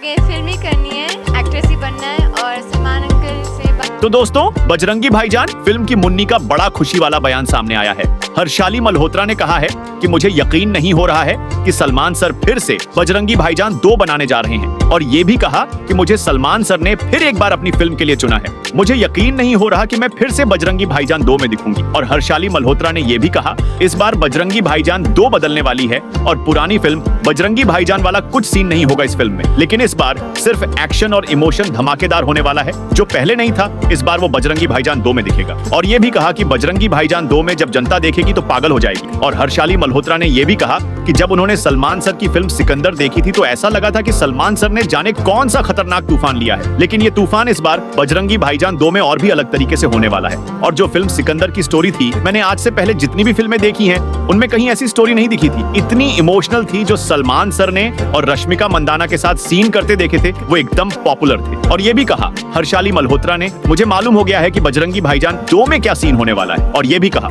ये फिल्म ही करनी है, एक्ट्रेस ही बनना है और सलमान अंकल से तो दोस्तों, बजरंगी भाईजान फिल्म की मुन्नी का बड़ा खुशी वाला बयान सामने आया है। हर्षाली मल्होत्रा ने कहा है कि मुझे यकीन नहीं हो रहा है कि सलमान सर फिर से बजरंगी भाईजान 2 बनाने जा रहे हैं, और ये भी कहा कि मुझे सलमान सर ने फिर एक बार अपनी फिल्म के लिए चुना है। मुझे यकीन नहीं हो रहा कि मैं फिर से बजरंगी भाईजान 2 में दिखूंगी। और हर्षाली मल्होत्रा ने ये भी कहा, इस बार बजरंगी भाईजान 2 बदलने वाली है और पुरानी फिल्म बजरंगी भाईजान वाला कुछ सीन नहीं होगा इस फिल्म में, लेकिन इस बार सिर्फ एक्शन और इमोशन धमाकेदार होने वाला है, जो पहले नहीं था। इस बार वो बजरंगी भाईजान 2 में दिखेगा। और ये भी कहा कि बजरंगी भाईजान 2 में जब जनता देखेगी तो पागल हो जाएगी। और हर्षाली मल्होत्रा ने यह भी कहा कि जब उन्होंने सलमान सर की फिल्म सिकंदर देखी थी तो ऐसा लगा था कि सलमान सर ने जाने कौन सा खतरनाक तूफान लिया है, लेकिन ये तूफान इस बार बजरंगी भाईजान 2 में और भी अलग तरीके से होने वाला है। और जो फिल्म सिकंदर की स्टोरी थी, मैंने आज से पहले जितनी भी फिल्में देखी हैं उनमें कहीं ऐसी स्टोरी नहीं दिखी थी। इतनी इमोशनल थी। जो सलमान सर ने और रश्मिका मंदाना के साथ सीन करते देखे थे वो एकदम पॉपुलर थे। और ये भी कहा हर्षाली मल्होत्रा ने, मुझे मालूम हो गया है कि बजरंगी भाईजान 2 में क्या सीन होने वाला है। और ये भी कहा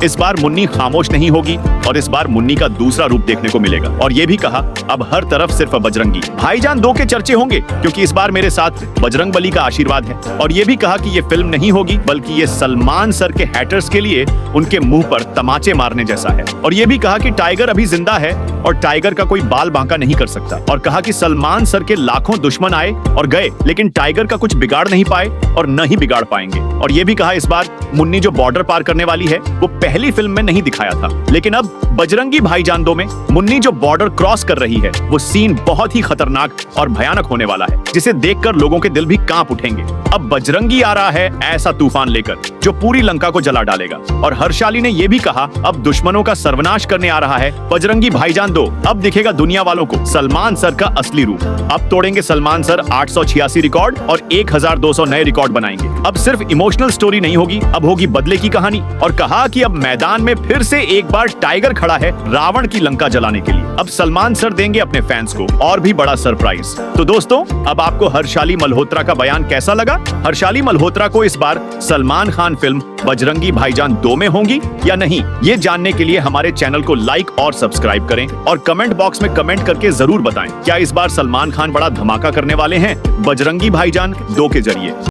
इस बार मुन्नी खामोश नहीं होगी और इस बार मुन्नी का दूसरा रूप देखने को मिलेगा। और ये भी कहा अब हर तरफ सिर्फ बजरंगी भाईजान 2 के चर्चे होंगे, क्योंकि इस बार मेरे साथ बजरंगबली का आशीर्वाद है। और ये भी कहा कि ये फिल्म नहीं होगी बल्कि ये सलमान सर के हैटर्स के लिए उनके मुंह पर तमाचे मारने जैसा है। और ये भी कहा कि टाइगर अभी जिंदा है और टाइगर का कोई बाल बांका नहीं कर सकता। और कहा कि सलमान सर के लाखों दुश्मन आए और गए, लेकिन टाइगर का कुछ बिगाड़ नहीं पाए और न ही बिगाड़ पाएंगे। और ये भी कहा इस बार मुन्नी जो बॉर्डर पार करने वाली है वो पहली फिल्म में नहीं दिखाया था, लेकिन अब बजरंगी भाईजान 2 में मुन्नी जो बॉर्डर क्रॉस कर रही है वो सीन बहुत ही खतरनाक और भयानक होने वाला है, जिसे देखकर लोगों के दिल भी कांप उठेंगे। अब बजरंगी आ रहा है ऐसा तूफान लेकर जो पूरी लंका को जला डालेगा। और हर्षाली ने यह भी कहा अब दुश्मनों का सर्वनाश करने आ रहा है बजरंगी भाईजान 2। अब दिखेगा दुनिया वालों को सलमान सर का असली रूप। अब तोड़ेंगे सलमान सर 886 रिकॉर्ड और 1200 नए रिकॉर्ड बनाएंगे। अब सिर्फ इमोशनल स्टोरी नहीं होगी, अब होगी बदले की कहानी। और कहा कि अब मैदान में फिर से एक बार टाइगर खड़ा है रावण की लंका जलाने के लिए। अब सलमान सर देंगे अपने फैंस को और भी बड़ा सरप्राइज। तो दोस्तों, अब आपको हर्षाली मल्होत्रा का बयान कैसा लगा? हर्षाली मल्होत्रा को इस बार सलमान खान फिल्म बजरंगी भाईजान 2 में होंगी या नहीं, ये जानने के लिए हमारे चैनल को लाइक और सब्सक्राइब करें और कमेंट बॉक्स में कमेंट करके जरूर बताएं क्या इस बार सलमान खान बड़ा धमाका करने वाले हैं बजरंगी भाईजान 2 के जरिए।